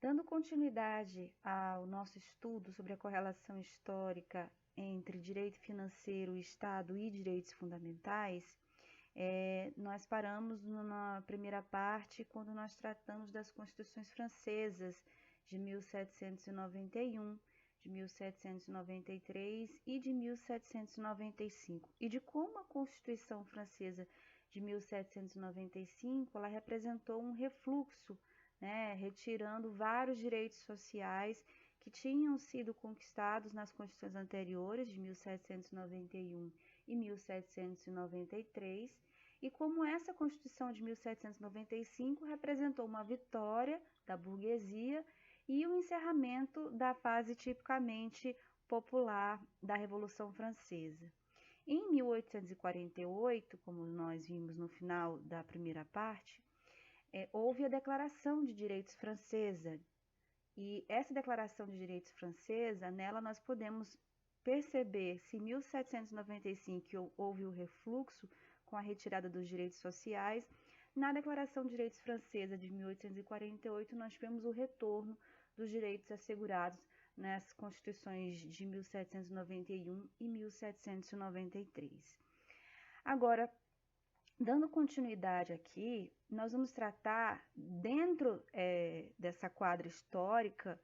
Dando continuidade ao nosso estudo sobre a correlação histórica entre direito financeiro, Estado e direitos fundamentais, nós paramos na primeira parte quando nós tratamos das constituições francesas de 1791, de 1793 e de 1795, e de como a Constituição Francesa de 1795 ela representou um refluxo, né, retirando vários direitos sociais que tinham sido conquistados nas constituições anteriores de 1791 e 1793, e como essa Constituição de 1795 representou uma vitória da burguesia e o encerramento da fase tipicamente popular da Revolução Francesa. Em 1848, como nós vimos no final da primeira parte, houve a Declaração de Direitos Francesa, e essa Declaração de Direitos Francesa, nela nós podemos perceber se em 1795 houve o refluxo com a retirada dos direitos sociais. Na Declaração de Direitos Francesa de 1848, nós tivemos o retorno dos direitos assegurados nas constituições de 1791 e 1793. Agora, dando continuidade aqui, nós vamos tratar, dentro dessa quadra histórica,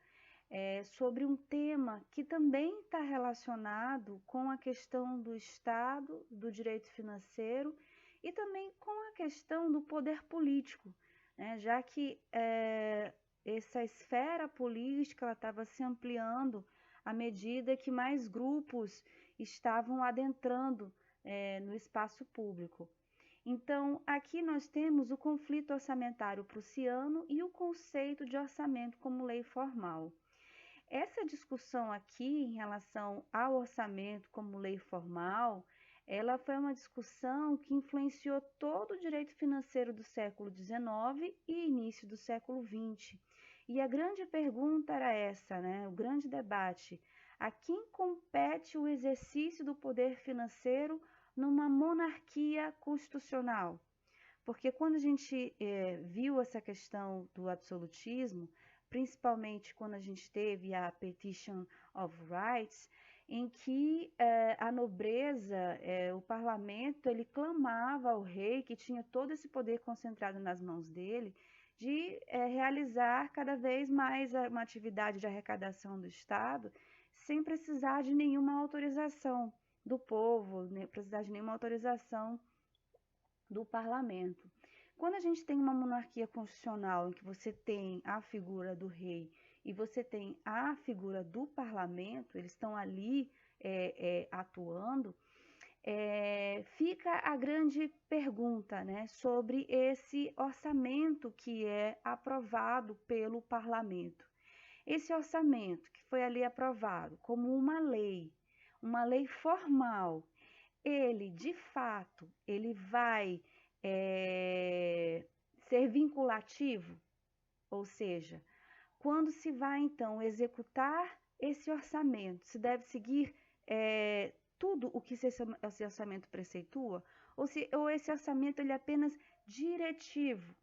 sobre um tema que também está relacionado com a questão do Estado, do direito financeiro e também com a questão do poder político, né? Já que essa esfera política estava se ampliando à medida que mais grupos estavam adentrando no espaço público. Então, aqui nós temos o conflito orçamentário prussiano e o conceito de orçamento como lei formal. Essa discussão aqui em relação ao orçamento como lei formal, ela foi uma discussão que influenciou todo o direito financeiro do século XIX e início do século XX. E a grande pergunta era essa, né? O grande debate: a quem compete o exercício do poder financeiro numa monarquia constitucional? Porque quando a gente viu essa questão do absolutismo, principalmente quando a gente teve a Petition of Rights, em que a nobreza, o parlamento, ele clamava ao rei, que tinha todo esse poder concentrado nas mãos dele, de realizar cada vez mais uma atividade de arrecadação do Estado, sem precisar de nenhuma autorização do povo, nem precisar de nenhuma autorização do parlamento. Quando a gente tem uma monarquia constitucional em que você tem a figura do rei e você tem a figura do parlamento, eles estão ali atuando, fica a grande pergunta, né, sobre esse orçamento que é aprovado pelo parlamento. Esse orçamento que foi ali aprovado como uma lei formal, ele, de fato, ele vai ser vinculativo, ou seja, quando se vai, então, executar esse orçamento, se deve seguir tudo o que esse orçamento preceitua, ou esse orçamento ele é apenas diretivo,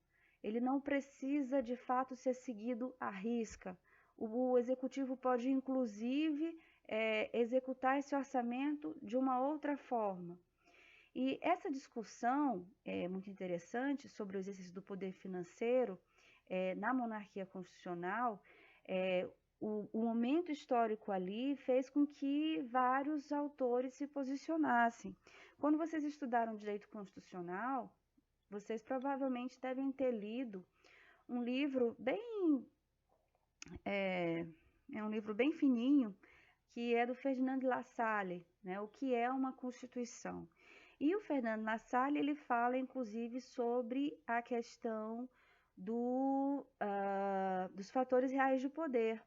ele não precisa, de fato, ser seguido à risca. O executivo pode, inclusive, executar esse orçamento de uma outra forma. E essa discussão é muito interessante sobre o exercício do poder financeiro na monarquia constitucional. O momento histórico ali fez com que vários autores se posicionassem. Quando vocês estudaram direito constitucional, vocês provavelmente devem ter lido um livro um livro bem fininho, que é do Ferdinand de La Salle, né, O que é uma Constituição. E o Ferdinand La Salle, ele fala, inclusive, sobre a questão dos fatores reais de poder.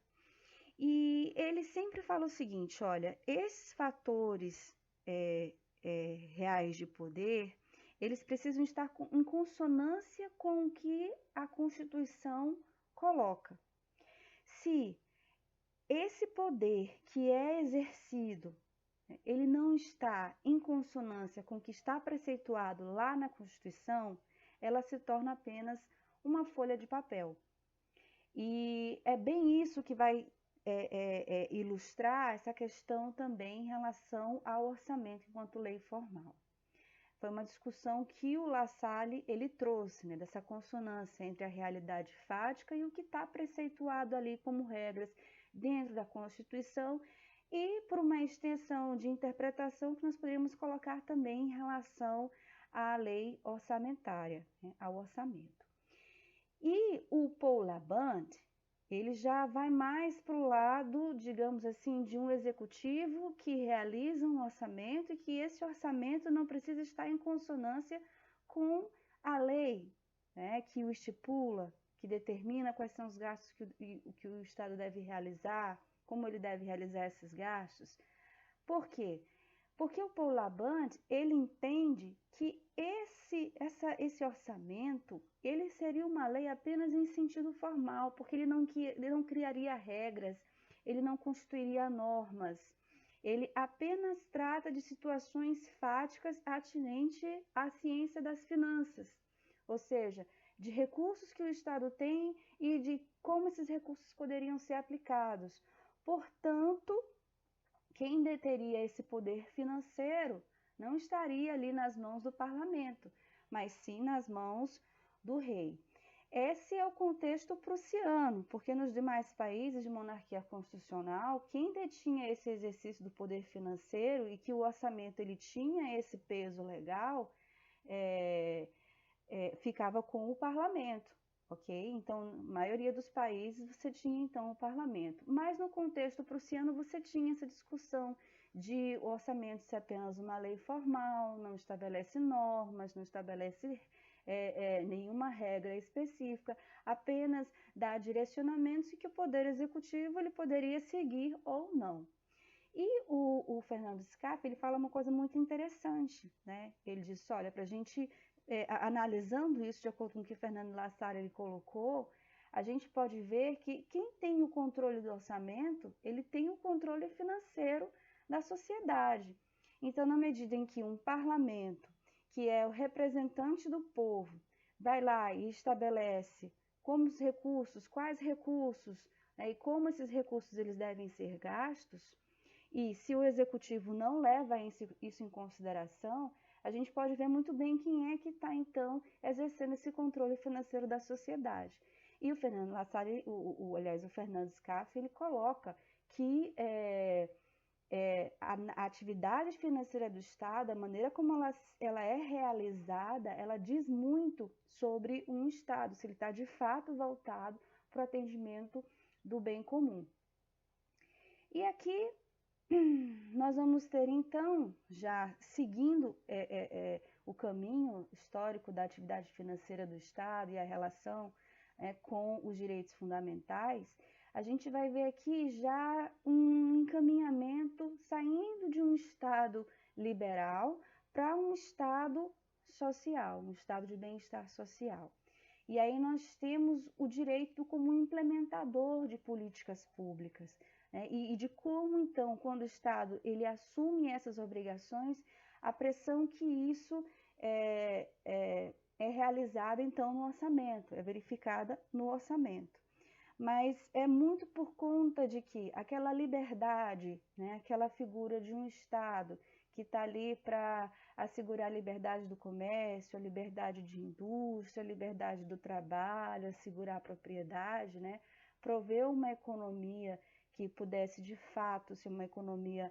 E ele sempre fala o seguinte: olha, esses fatores reais de poder, eles precisam estar em consonância com o que a Constituição coloca. Se esse poder que é exercido, ele não está em consonância com o que está preceituado lá na Constituição, ela se torna apenas uma folha de papel. E é bem isso que vai ilustrar essa questão também em relação ao orçamento enquanto lei formal. Foi uma discussão que o La Salle ele trouxe, né, dessa consonância entre a realidade fática e o que está preceituado ali como regras dentro da Constituição e por uma extensão de interpretação que nós poderíamos colocar também em relação à lei orçamentária, né, ao orçamento. E o Paul Laband, ele já vai mais para o lado, digamos assim, de um executivo que realiza um orçamento e que esse orçamento não precisa estar em consonância com a lei, né, que o estipula, que determina quais são os gastos que o Estado deve realizar, como ele deve realizar esses gastos. Por quê? Porque o Paul Laband, ele entende que esse orçamento, ele seria uma lei apenas em sentido formal, porque ele não criaria regras, ele não constituiria normas, ele apenas trata de situações fáticas atinentes à ciência das finanças, ou seja, de recursos que o Estado tem e de como esses recursos poderiam ser aplicados. Portanto, quem deteria esse poder financeiro não estaria ali nas mãos do parlamento, mas sim nas mãos do rei. Esse é o contexto prussiano, porque nos demais países de monarquia constitucional, quem detinha esse exercício do poder financeiro e que o orçamento ele tinha esse peso legal, ficava com o parlamento. Ok? Então, na maioria dos países você tinha então o parlamento. Mas no contexto prussiano você tinha essa discussão de o orçamento ser apenas uma lei formal, não estabelece normas, não estabelece nenhuma regra específica, apenas dá direcionamentos e que o Poder Executivo ele poderia seguir ou não. E o Fernando Scaff, ele fala uma coisa muito interessante, né? Ele diz, olha, para a gente, analisando isso de acordo com o que Fernando La Salle ele colocou, a gente pode ver que quem tem o controle do orçamento, ele tem o controle financeiro da sociedade. Então, na medida em que um parlamento, que é o representante do povo, vai lá e estabelece como os recursos, quais recursos, né, e como esses recursos eles devem ser gastos, e se o executivo não leva isso em consideração, a gente pode ver muito bem quem é que está, então, exercendo esse controle financeiro da sociedade. E o Fernando La Salle, aliás, o Fernando Scaff, ele coloca que a atividade financeira do Estado, a maneira como ela é realizada, ela diz muito sobre um Estado, se ele está de fato voltado para o atendimento do bem comum. E aqui nós vamos ter, então, já seguindo o caminho histórico da atividade financeira do Estado e a relação com os direitos fundamentais, a gente vai ver aqui já um encaminhamento saindo de um Estado liberal para um Estado social, um Estado de bem-estar social. E aí nós temos o direito como implementador de políticas públicas, né? E de como, então, quando o Estado ele assume essas obrigações, a pressão que isso é realizada, então, no orçamento, é verificada no orçamento. Mas é muito por conta de que aquela liberdade, né, aquela figura de um Estado que está ali para assegurar a liberdade do comércio, a liberdade de indústria, a liberdade do trabalho, assegurar a propriedade, né, prover uma economia que pudesse de fato ser uma economia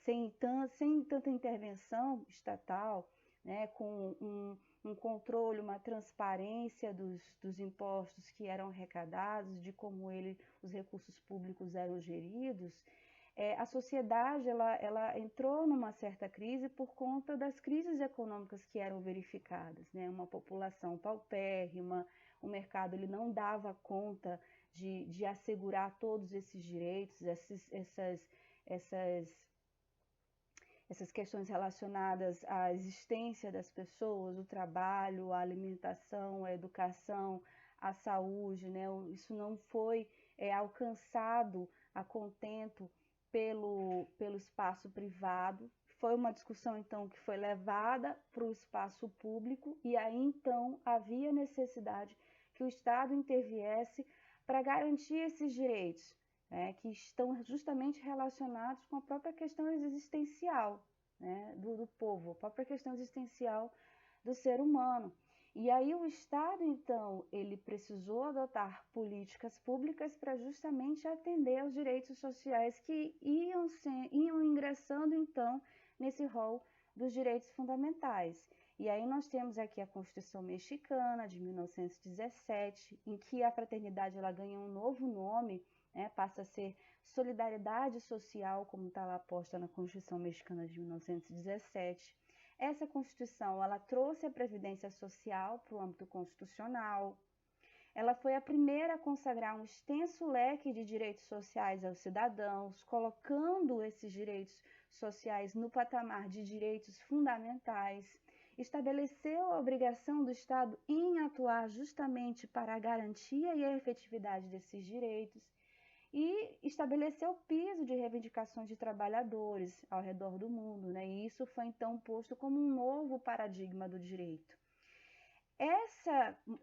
sem tanta intervenção estatal, né, com um controle, uma transparência dos impostos que eram arrecadados, de como os recursos públicos eram geridos, a sociedade ela entrou numa certa crise por conta das crises econômicas que eram verificadas, né? Uma população paupérrima, o mercado ele não dava conta de assegurar todos esses direitos, essas questões relacionadas à existência das pessoas, o trabalho, a alimentação, a educação, a saúde, né? Isso não foi alcançado a contento pelo espaço privado. Foi uma discussão, então, que foi levada para o espaço público e aí, então, havia necessidade que o Estado interviesse para garantir esses direitos, né, que estão justamente relacionados com a própria questão existencial, né, do povo, a própria questão existencial do ser humano. E aí o Estado, então, ele precisou adotar políticas públicas para justamente atender aos direitos sociais que iam ingressando, então, nesse rol dos direitos fundamentais. E aí nós temos aqui a Constituição Mexicana, de 1917, em que a fraternidade ela ganha um novo nome, né, passa a ser solidariedade social, como está lá posta na Constituição Mexicana de 1917. Essa Constituição, ela trouxe a Previdência Social para o âmbito constitucional. Ela foi a primeira a consagrar um extenso leque de direitos sociais aos cidadãos, colocando esses direitos sociais no patamar de direitos fundamentais. Estabeleceu a obrigação do Estado em atuar justamente para a garantia e a efetividade desses direitos. E estabeleceu o piso de reivindicações de trabalhadores ao redor do mundo, né? E isso foi então posto como um novo paradigma do direito.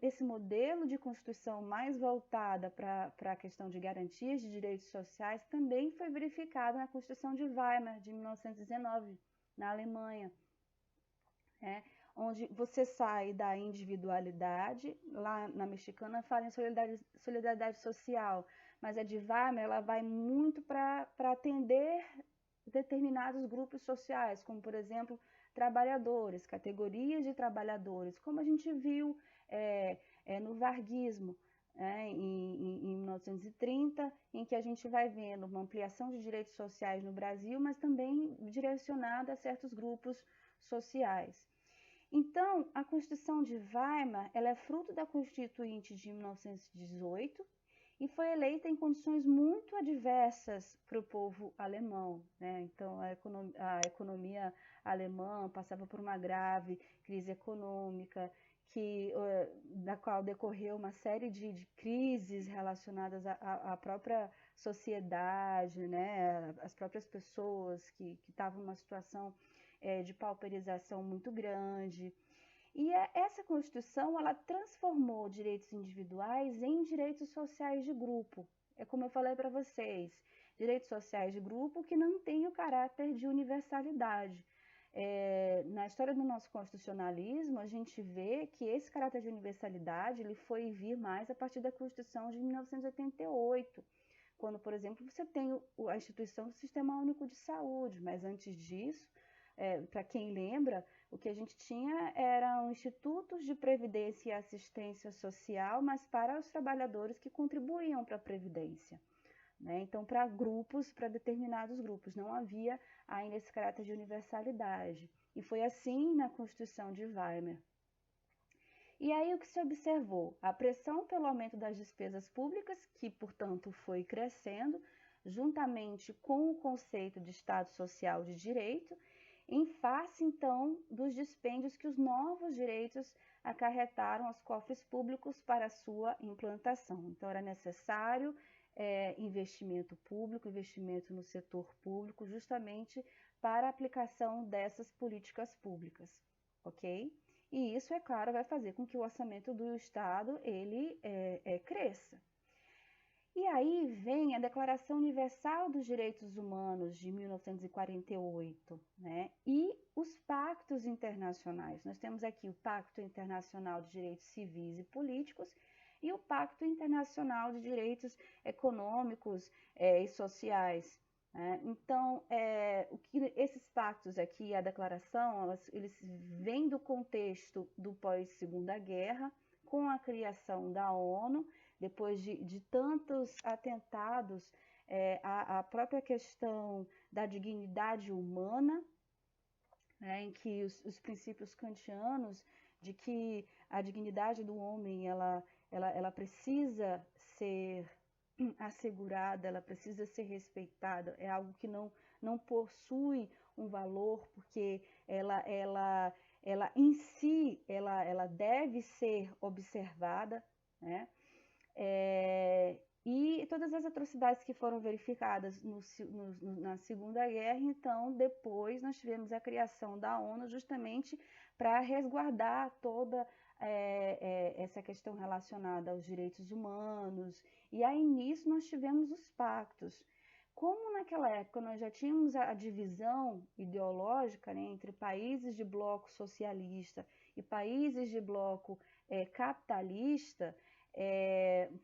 Esse modelo de Constituição mais voltada para a questão de garantias de direitos sociais também foi verificado na Constituição de Weimar, de 1919, na Alemanha, né? Onde você sai da individualidade, lá na mexicana fala em solidariedade social, mas a de Weimar ela vai muito para atender determinados grupos sociais, como, por exemplo, trabalhadores, categorias de trabalhadores, como a gente viu no varguismo, em 1930, em que a gente vai vendo uma ampliação de direitos sociais no Brasil, mas também direcionada a certos grupos sociais. Então, a Constituição de Weimar ela é fruto da Constituinte de 1918, e foi eleita em condições muito adversas para o povo alemão, né? Então, a economia alemã passava por uma grave crise econômica, da qual decorreu uma série de crises relacionadas à própria sociedade, né? As próprias pessoas que estavam numa situação de pauperização muito grande. E essa Constituição, ela transformou direitos individuais em direitos sociais de grupo. É como eu falei para vocês, direitos sociais de grupo que não têm o caráter de universalidade. Na história do nosso constitucionalismo, a gente vê que esse caráter de universalidade ele foi vir mais a partir da Constituição de 1988, quando, por exemplo, você tem a instituição do Sistema Único de Saúde, mas antes disso, para quem lembra, o que a gente tinha eram institutos de previdência e assistência social, mas para os trabalhadores que contribuíam para a previdência, né? Então, para grupos, para determinados grupos, não havia ainda esse caráter de universalidade. E foi assim na Constituição de Weimar. E aí o que se observou? A pressão pelo aumento das despesas públicas, que, portanto, foi crescendo, juntamente com o conceito de Estado Social de Direito, em face, então, dos dispêndios que os novos direitos acarretaram aos cofres públicos para a sua implantação. Então, era necessário investimento público, investimento no setor público, justamente para a aplicação dessas políticas públicas, ok? E isso, é claro, vai fazer com que o orçamento do Estado ele cresça. E aí vem a Declaração Universal dos Direitos Humanos de 1948, né? E os pactos internacionais. Nós temos aqui o Pacto Internacional de Direitos Civis e Políticos e o Pacto Internacional de Direitos Econômicos e Sociais, né? Então, esses pactos aqui, a declaração, eles vêm do contexto do pós-Segunda Guerra, com a criação da ONU, depois de tantos atentados à própria questão da dignidade humana, né, em que os princípios kantianos de que a dignidade do homem ela precisa ser assegurada, ela precisa ser respeitada, é algo que não possui um valor, porque ela em si ela deve ser observada, né? E todas as atrocidades que foram verificadas na Segunda Guerra, então, depois nós tivemos a criação da ONU justamente para resguardar toda essa questão relacionada aos direitos humanos, e aí nisso nós tivemos os pactos. Como naquela época nós já tínhamos a divisão ideológica, né, entre países de bloco socialista e países de bloco capitalista,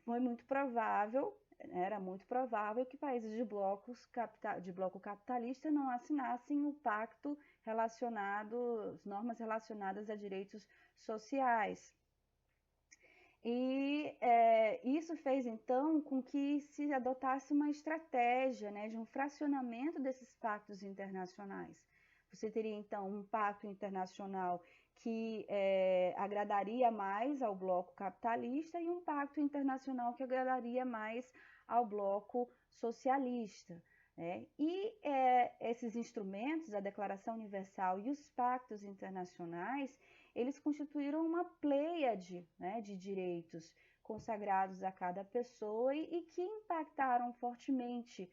foi muito provável, era muito provável que países de bloco capitalista não assinassem o pacto relacionado, as normas relacionadas a direitos sociais. E isso fez, então, com que se adotasse uma estratégia, né, de um fracionamento desses pactos internacionais. Você teria, então, um pacto internacional que agradaria mais ao bloco capitalista e um pacto internacional que agradaria mais ao bloco socialista. Né? E esses instrumentos, a Declaração Universal e os pactos internacionais, eles constituíram uma pleiade, né, de direitos consagrados a cada pessoa e que impactaram fortemente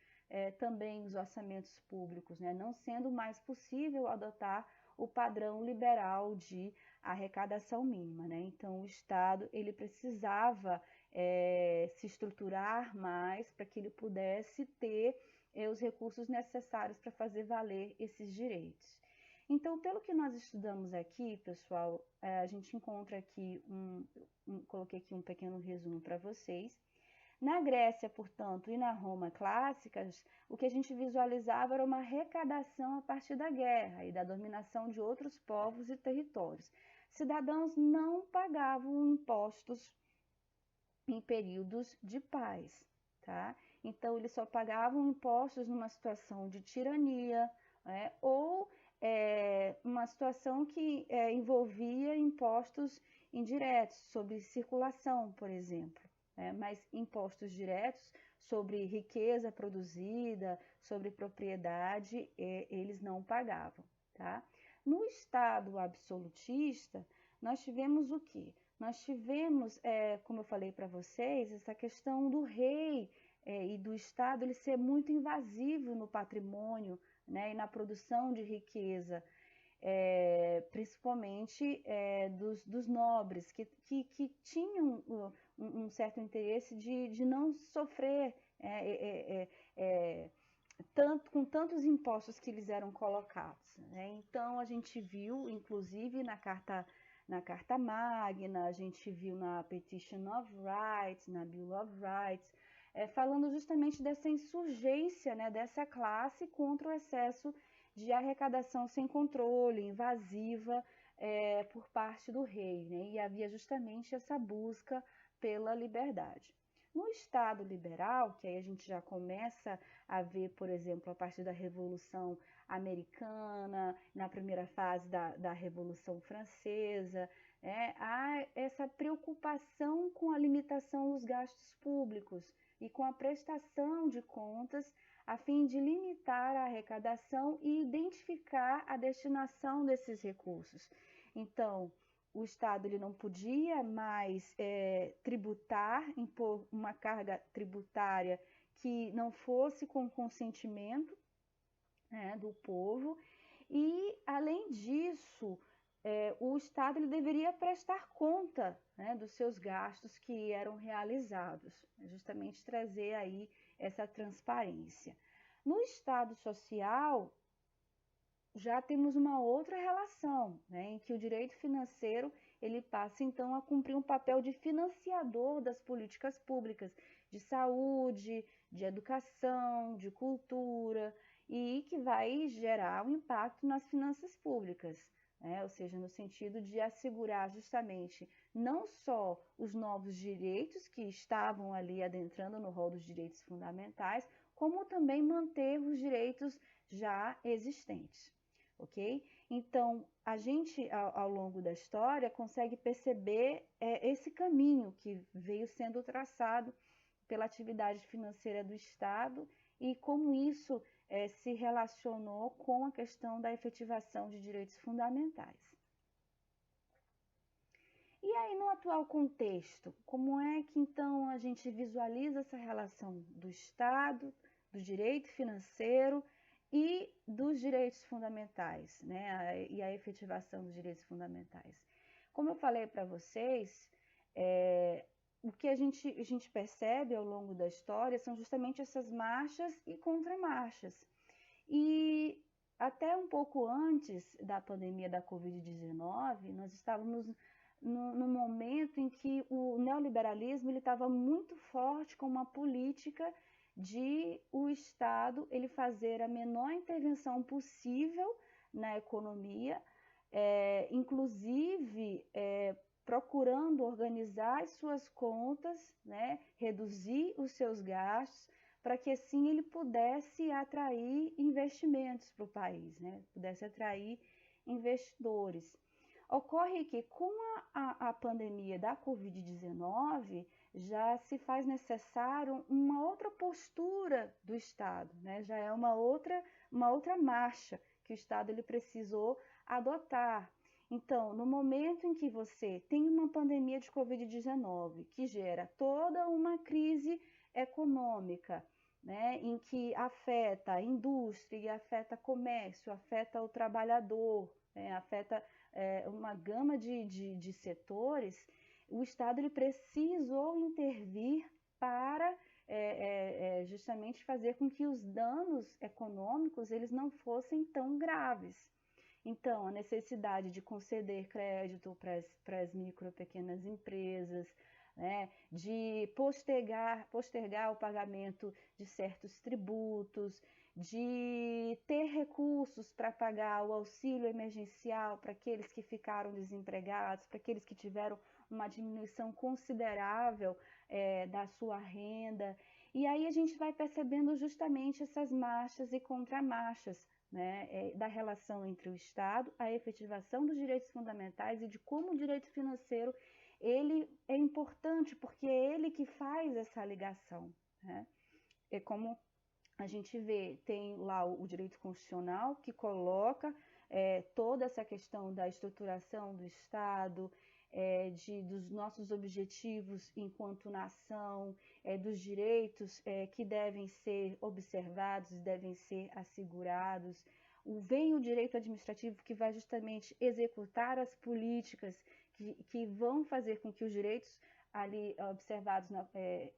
também os orçamentos públicos, né, não sendo mais possível adotar o padrão liberal de arrecadação mínima. Né? Então, o Estado ele precisava se estruturar mais para que ele pudesse ter os recursos necessários para fazer valer esses direitos. Então, pelo que nós estudamos aqui, pessoal, a gente encontra aqui coloquei aqui um pequeno resumo para vocês. Na Grécia, portanto, e na Roma clássicas, o que a gente visualizava era uma arrecadação a partir da guerra e da dominação de outros povos e territórios. Cidadãos não pagavam impostos em períodos de paz, tá? Então, eles só pagavam impostos numa situação de tirania, ou uma situação que envolvia impostos indiretos sobre circulação, por exemplo, mas impostos diretos sobre riqueza produzida, sobre propriedade, eles não pagavam. Tá? No Estado absolutista, nós tivemos o quê? Nós tivemos, como eu falei para vocês, essa questão do rei e do Estado ele ser muito invasivo no patrimônio, né, e na produção de riqueza, principalmente dos nobres, que tinham um certo interesse de não sofrer com tantos impostos que lhes eram colocados. Né? Então, a gente viu, inclusive, na Carta Magna, a gente viu na Petition of Rights, na Bill of Rights, falando justamente dessa insurgência, né, dessa classe contra o excesso de arrecadação sem controle, invasiva, por parte do rei. Né? E havia justamente essa busca pela liberdade. No Estado liberal, que aí a gente já começa a ver, por exemplo, a partir da Revolução Americana, na primeira fase da Revolução Francesa, há essa preocupação com a limitação dos gastos públicos e com a prestação de contas a fim de limitar a arrecadação e identificar a destinação desses recursos. Então, o Estado ele não podia mais tributar, impor uma carga tributária que não fosse com consentimento, né, do povo, e, além disso, o Estado ele deveria prestar conta, né, dos seus gastos que eram realizados, justamente trazer aí essa transparência. No Estado social, já temos uma outra relação, né, em que o direito financeiro ele passa então a cumprir um papel de financiador das políticas públicas de saúde, de educação, de cultura, e que vai gerar um impacto nas finanças públicas. Ou seja, no sentido de assegurar justamente não só os novos direitos que estavam ali adentrando no rol dos direitos fundamentais, como também manter os direitos já existentes, ok? Então, a gente, ao longo da história, consegue perceber esse caminho que veio sendo traçado pela atividade financeira do Estado e como isso se relacionou com a questão da efetivação de direitos fundamentais. E aí, no atual contexto, como é que então a gente visualiza essa relação do Estado, do direito financeiro e dos direitos fundamentais, né? E a efetivação dos direitos fundamentais? Como eu falei para vocês, o que a gente percebe ao longo da história são justamente essas marchas e contramarchas. E até um pouco antes da pandemia da Covid-19, nós estávamos no momento em que o neoliberalismo estava muito forte com uma política de o Estado ele fazer a menor intervenção possível na economia, inclusive procurando organizar as suas contas, né, reduzir os seus gastos, para que assim ele pudesse atrair investimentos para o país, né, pudesse atrair investidores. Ocorre que com a pandemia da Covid-19, já se faz necessário uma outra postura do Estado, né? Já é uma outra marcha que o Estado ele precisou adotar. Então, no momento em que você tem uma pandemia de Covid-19 que gera toda uma crise econômica, né, em que afeta a indústria, afeta comércio, afeta o trabalhador, né, afeta uma gama de setores, o Estado ele precisou intervir para justamente fazer com que os danos econômicos eles não fossem tão graves. Então, a necessidade de conceder crédito para as micro e pequenas empresas, né, de postergar o pagamento de certos tributos, de ter recursos para pagar o auxílio emergencial para aqueles que ficaram desempregados, para aqueles que tiveram uma diminuição considerável da sua renda. E aí a gente vai percebendo justamente essas marchas e contramarchas, né, da relação entre o Estado, a efetivação dos direitos fundamentais e de como o direito financeiro ele é importante, porque é ele que faz essa ligação, né? É como a gente vê, tem lá o direito constitucional que coloca toda essa questão da estruturação do Estado, dos nossos objetivos enquanto nação, dos direitos que devem ser observados, devem ser assegurados. Vem o direito administrativo que vai justamente executar as políticas que vão fazer com que os direitos ali observados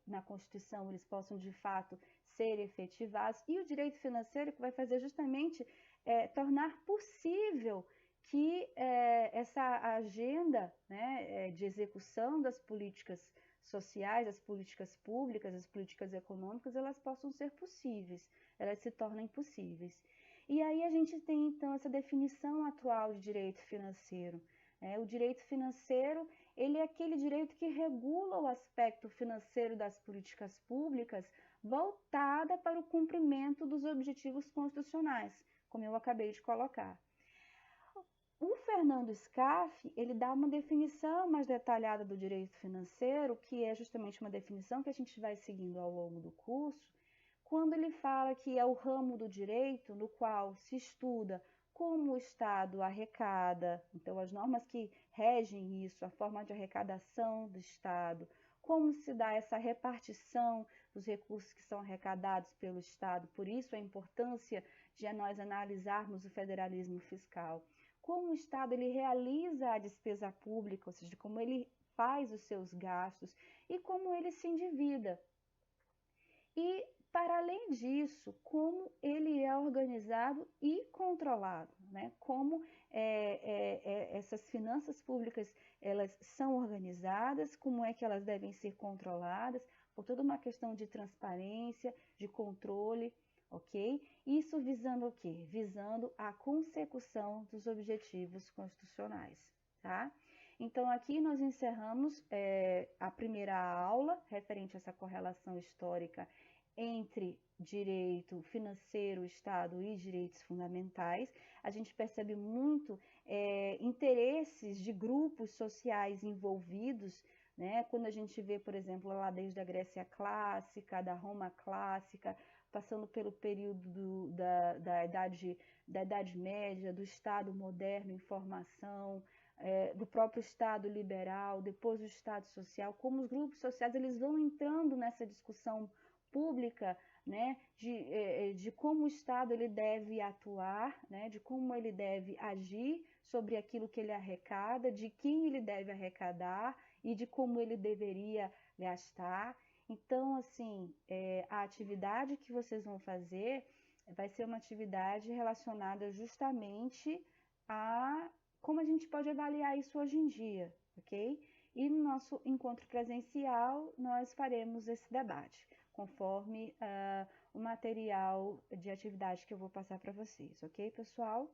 na Constituição eles possam de fato ser efetivados, e o direito financeiro que vai fazer justamente tornar possível que essa agenda, né, de execução das políticas sociais, das políticas públicas, das políticas econômicas, elas possam ser possíveis, elas se tornem possíveis. E aí a gente tem, então, essa definição atual de direito financeiro. O direito financeiro, ele é aquele direito que regula o aspecto financeiro das políticas públicas voltada para o cumprimento dos objetivos constitucionais, como eu acabei de colocar. O Fernando Scaff, ele dá uma definição mais detalhada do direito financeiro, que é justamente uma definição que a gente vai seguindo ao longo do curso, quando ele fala que é o ramo do direito no qual se estuda como o Estado arrecada, então as normas que regem isso, a forma de arrecadação do Estado, como se dá essa repartição dos recursos que são arrecadados pelo Estado, por isso a importância de nós analisarmos o federalismo fiscal, como o Estado ele realiza a despesa pública, ou seja, como ele faz os seus gastos e como ele se endivida. E, para além disso, como ele é organizado e controlado, né? Como essas finanças públicas elas são organizadas, como é que elas devem ser controladas, por toda uma questão de transparência, de controle, ok? Isso visando o quê? Visando a consecução dos objetivos constitucionais, tá? Então, aqui nós encerramos a primeira aula referente a essa correlação histórica entre direito financeiro, Estado e direitos fundamentais. A gente percebe muito interesses de grupos sociais envolvidos, né? Quando a gente vê, por exemplo, lá desde a Grécia clássica, da Roma clássica, passando pelo período da Idade Média, do Estado moderno em formação, do próprio Estado liberal, depois do Estado social, como os grupos sociais eles vão entrando nessa discussão pública, né, de como o Estado ele deve atuar, né, de como ele deve agir sobre aquilo que ele arrecada, de quem ele deve arrecadar e de como ele deveria gastar. Então, assim, a atividade que vocês vão fazer vai ser uma atividade relacionada justamente a como a gente pode avaliar isso hoje em dia, ok? E no nosso encontro presencial, nós faremos esse debate, conforme o material de atividade que eu vou passar para vocês, ok, pessoal?